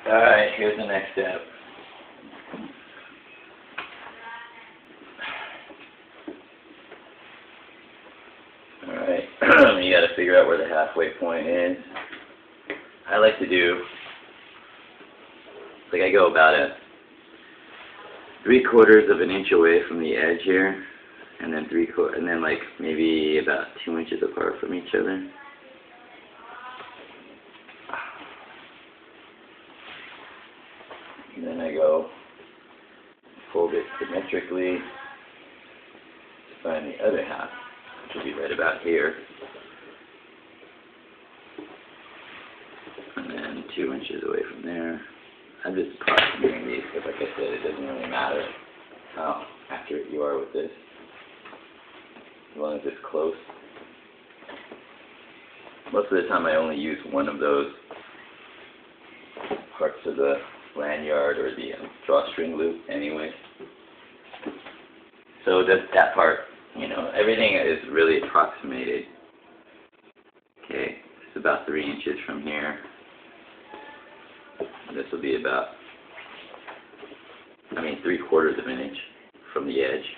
Alright, here's the next step. Alright, you gotta figure out where the halfway point is. I like to do, like I go about a 3/4 of an inch away from the edge here, and then and then like maybe about 2 inches apart from each other. And then I go fold it symmetrically to find the other half, which will be right about here. And then 2 inches away from there. I'm just approximating these because, like I said, it doesn't really matter how accurate you are with this, as long as it's close. Most of the time I only use one of those parts of the lanyard or the drawstring loop anyway. So that part, you know, everything is really approximated. Okay, it's about 3 inches from here. This will be about, 3/4 of an inch from the edge.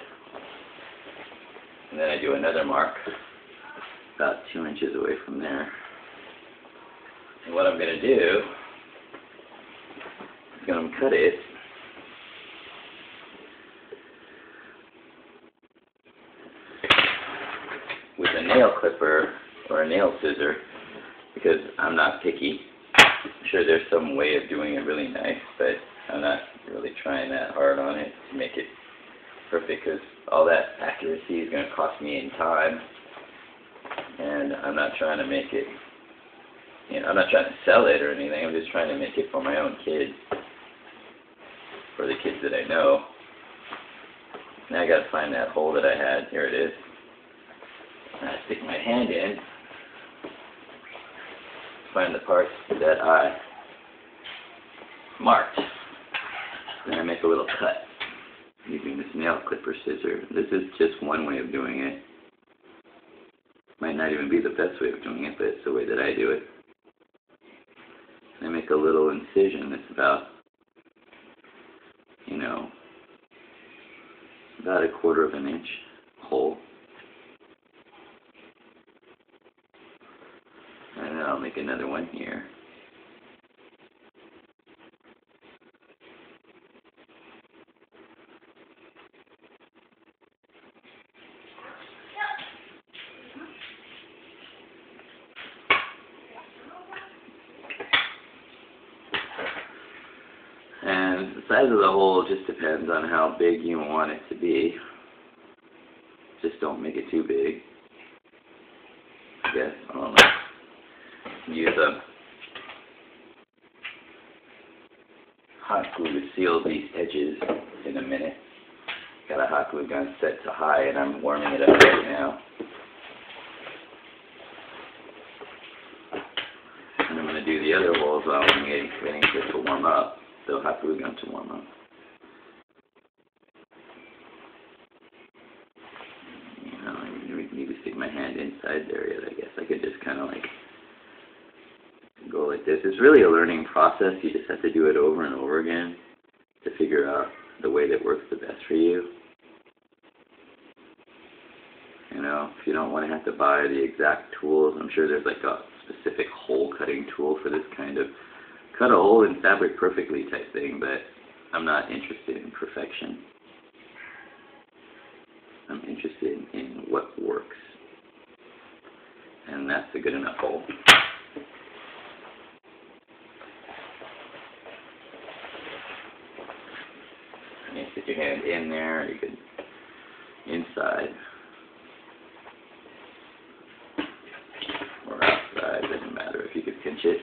And then I do another mark about 2 inches away from there. And what I'm going to do is going to cut it with a nail clipper or a nail scissor, because I'm not picky. I'm sure there's some way of doing it really nice, but I'm not really trying that hard on it to make it perfect, because all that accuracy is going to cost me in time, and I'm not trying to make it, I'm not trying to sell it or anything. I'm just trying to make it for my own kids, for the kids that I know. Now I got to find that hole that I had. Here it is. And I stick my hand in, find the parts that I marked, and I make a little cut using this nail clipper scissor. This is just one way of doing it. Might not even be the best way of doing it, but it's the way that I do it. And I make a little incision that's about, about 1/4 of an inch hole. And then I'll make another one here. And the size of the hole just depends on how big you want it to be. Just don't make it too big, I guess. I don't know. Use a hot glue to seal these edges in a minute. Got a hot glue gun set to high, and I'm warming it up right now. And I'm going to do the other holes while I'm waiting for it to warm up. The hot glue gun to warm up. I need to stick my hand inside there yet, I guess. I could just kind of go like this. It's really a learning process. You just have to do it over and over again to figure out the way that works the best for you. If you don't want to have to buy the exact tools, I'm sure there's like a specific hole cutting tool for this kind of cut a hole in fabric perfectly type thing, but I'm not interested in perfection. I'm interested in what works. And that's a good enough hole. You can stick your hand in there, or you could inside or outside, doesn't matter if you could pinch it.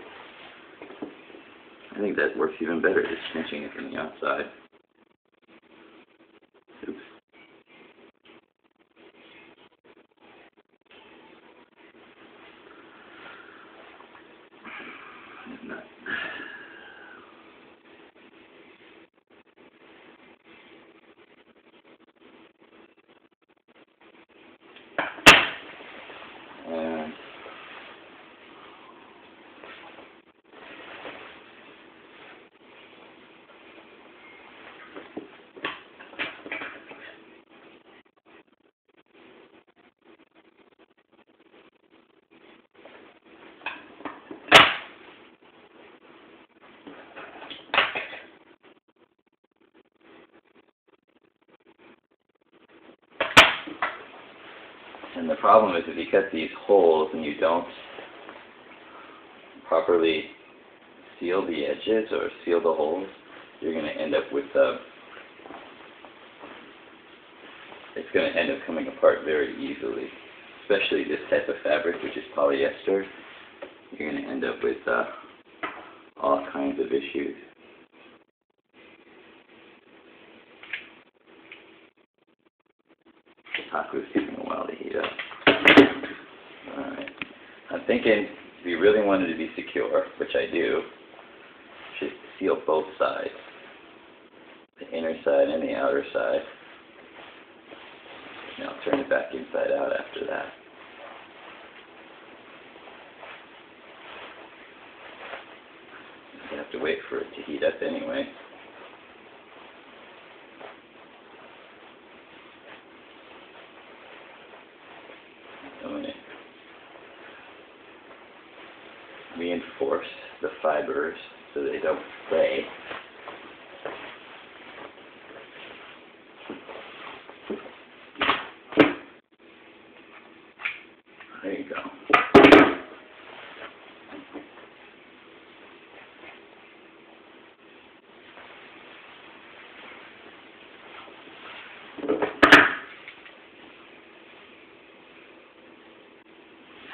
I think that works even better, just pinching it from the outside. Oops. Not. And the problem is if you cut these holes and you don't properly seal the edges or seal the holes, you're going to end up with it's going to end up coming apart very easily. Especially this type of fabric, which is polyester. You're going to end up with all kinds of issues. The taco's taking a while to heat up. Alright. I'm thinking if you really wanted to be secure, which I do, you should seal both sides. The inner side and the outer side. And I'll turn it back inside out after that. You have to wait for it to heat up anyway. I'm going to reinforce the fibers so they don't fray. There you go.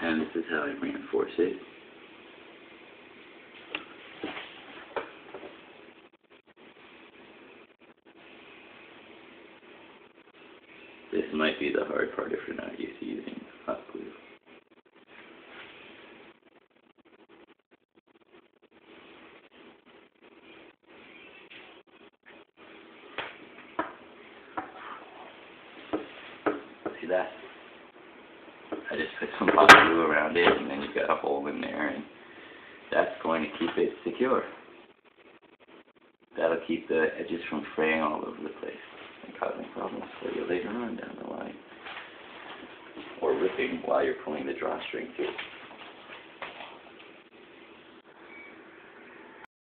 And this is how I reinforce it. This might be the hard part if you're not used to using hot glue. See that? I just put some hot glue around it and then you've got a hole in there, and that's going to keep it secure. That'll keep the edges from fraying all over the place and causing problems for you later on down the line. Or ripping while you're pulling the drawstring too.